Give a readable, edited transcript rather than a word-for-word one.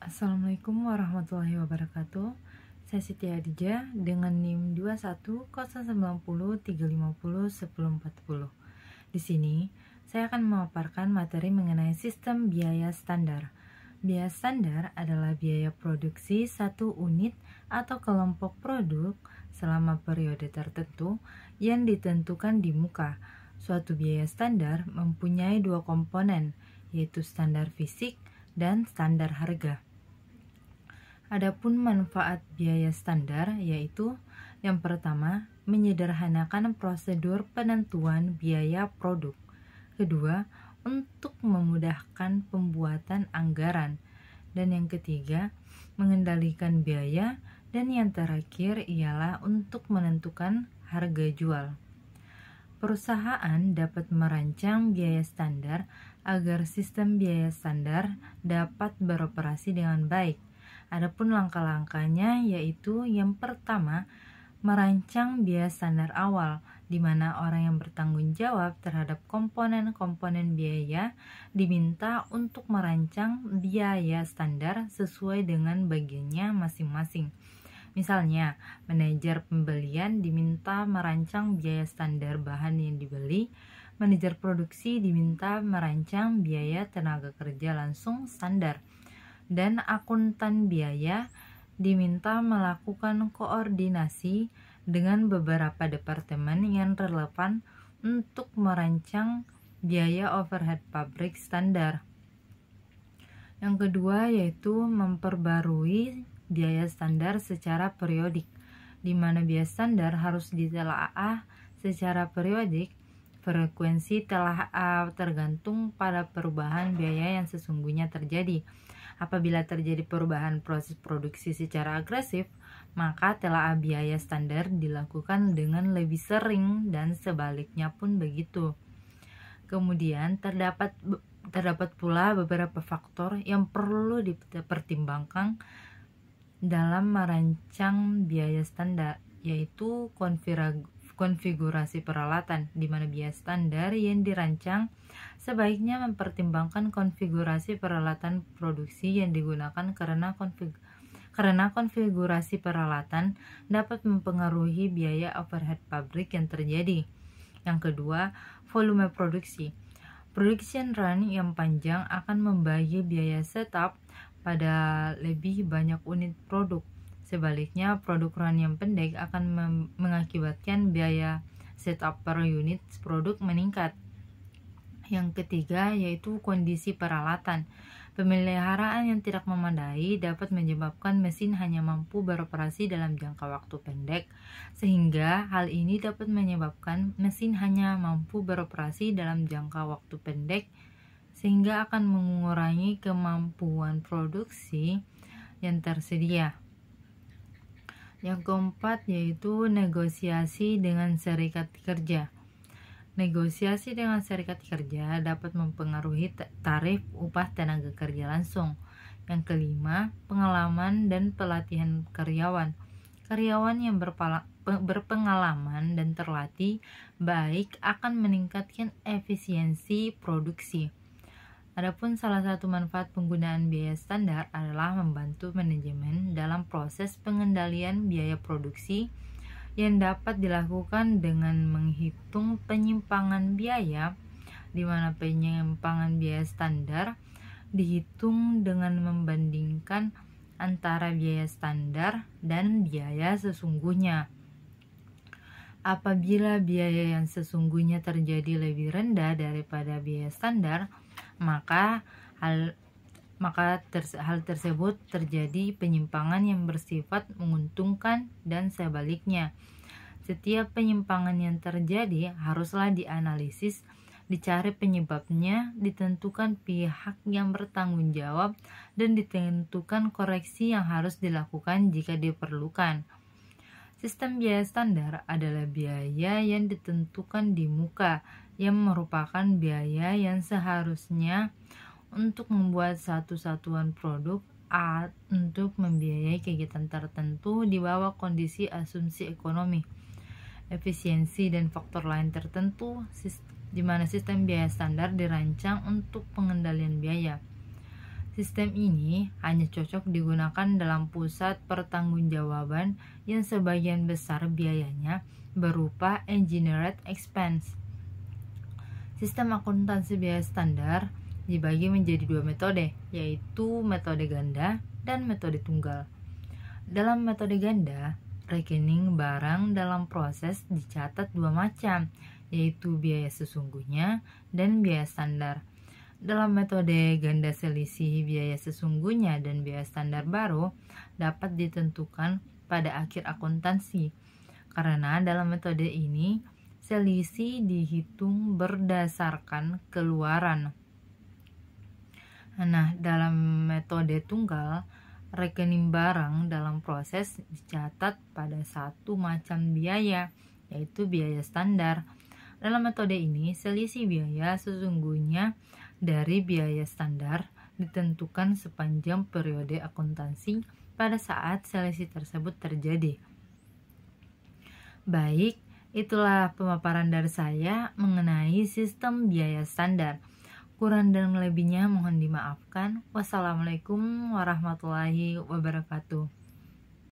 Assalamualaikum warahmatullahi wabarakatuh. Saya Siti Hadijah dengan NIM 210903501040. Di sini, saya akan memaparkan materi mengenai sistem biaya standar. Biaya standar adalah biaya produksi satu unit atau kelompok produk selama periode tertentu yang ditentukan di muka. Suatu biaya standar mempunyai dua komponen, yaitu standar fisik dan standar harga. Adapun manfaat biaya standar yaitu yang pertama, menyederhanakan prosedur penentuan biaya produk. Kedua, untuk memudahkan pembuatan anggaran. Dan yang ketiga, mengendalikan biaya. Dan yang terakhir ialah untuk menentukan harga jual. Perusahaan dapat merancang biaya standar agar sistem biaya standar dapat beroperasi dengan baik. Adapun langkah-langkahnya yaitu yang pertama, merancang biaya standar awal, di mana orang yang bertanggung jawab terhadap komponen-komponen biaya diminta untuk merancang biaya standar sesuai dengan bagiannya masing-masing. Misalnya, manajer pembelian diminta merancang biaya standar bahan yang dibeli, manajer produksi diminta merancang biaya tenaga kerja langsung standar, dan akuntan biaya diminta melakukan koordinasi dengan beberapa departemen yang relevan untuk merancang biaya overhead pabrik standar. Yang kedua yaitu memperbarui biaya standar secara periodik, di mana biaya standar harus ditelaah secara periodik. Frekuensi telaah tergantung pada perubahan biaya yang sesungguhnya terjadi. Apabila terjadi perubahan proses produksi secara agresif, maka telaah biaya standar dilakukan dengan lebih sering dan sebaliknya pun begitu. Kemudian terdapat pula beberapa faktor yang perlu dipertimbangkan dalam merancang biaya standar, yaitu konfigurasi peralatan, di mana biaya standar yang dirancang sebaiknya mempertimbangkan konfigurasi peralatan produksi yang digunakan karena konfigurasi peralatan dapat mempengaruhi biaya overhead pabrik yang terjadi. Yang kedua, volume produksi. Production run yang panjang akan membagi biaya setup pada lebih banyak unit produk. Sebaliknya, produk run yang pendek akan mengakibatkan biaya setup per unit produk meningkat. Yang ketiga yaitu kondisi peralatan. Pemeliharaan yang tidak memadai dapat menyebabkan mesin hanya mampu beroperasi dalam jangka waktu pendek, sehingga hal ini dapat menyebabkan mesin hanya mampu beroperasi dalam jangka waktu pendek, sehingga akan mengurangi kemampuan produksi yang tersedia. Yang keempat yaitu negosiasi dengan serikat kerja. Negosiasi dengan serikat kerja dapat mempengaruhi tarif upah tenaga kerja langsung. Yang kelima, pengalaman dan pelatihan karyawan. Karyawan yang berpengalaman dan terlatih baik akan meningkatkan efisiensi produksi. Adapun salah satu manfaat penggunaan biaya standar adalah membantu manajemen dalam proses pengendalian biaya produksi yang dapat dilakukan dengan menghitung penyimpangan biaya, di mana penyimpangan biaya standar dihitung dengan membandingkan antara biaya standar dan biaya sesungguhnya. Apabila biaya yang sesungguhnya terjadi lebih rendah daripada biaya standar, maka hal tersebut terjadi penyimpangan yang bersifat menguntungkan dan sebaliknya. Setiap penyimpangan yang terjadi haruslah dianalisis, dicari penyebabnya, ditentukan pihak yang bertanggung jawab, dan ditentukan koreksi yang harus dilakukan jika diperlukan. Sistem biaya standar adalah biaya yang ditentukan di muka, yang merupakan biaya yang seharusnya untuk membuat satu satuan produk untuk membiayai kegiatan tertentu di bawah kondisi asumsi ekonomi, efisiensi, dan faktor lain tertentu, di mana sistem biaya standar dirancang untuk pengendalian biaya. Sistem ini hanya cocok digunakan dalam pusat pertanggungjawaban yang sebagian besar biayanya berupa engineered expense. Sistem akuntansi biaya standar dibagi menjadi dua metode, yaitu metode ganda dan metode tunggal. Dalam metode ganda, rekening barang dalam proses dicatat dua macam, yaitu biaya sesungguhnya dan biaya standar. Dalam metode ganda selisih biaya sesungguhnya dan biaya standar baru dapat ditentukan pada akhir akuntansi, karena dalam metode ini selisih dihitung berdasarkan keluaran. Nah, dalam metode tunggal, rekening barang dalam proses dicatat pada satu macam biaya, yaitu biaya standar. Dalam metode ini, selisih biaya sesungguhnya dari biaya standar ditentukan sepanjang periode akuntansi pada saat selisih tersebut terjadi. Baik, itulah pemaparan dari saya mengenai sistem biaya standar. Kurang dan lebihnya mohon dimaafkan. Wassalamualaikum warahmatullahi wabarakatuh.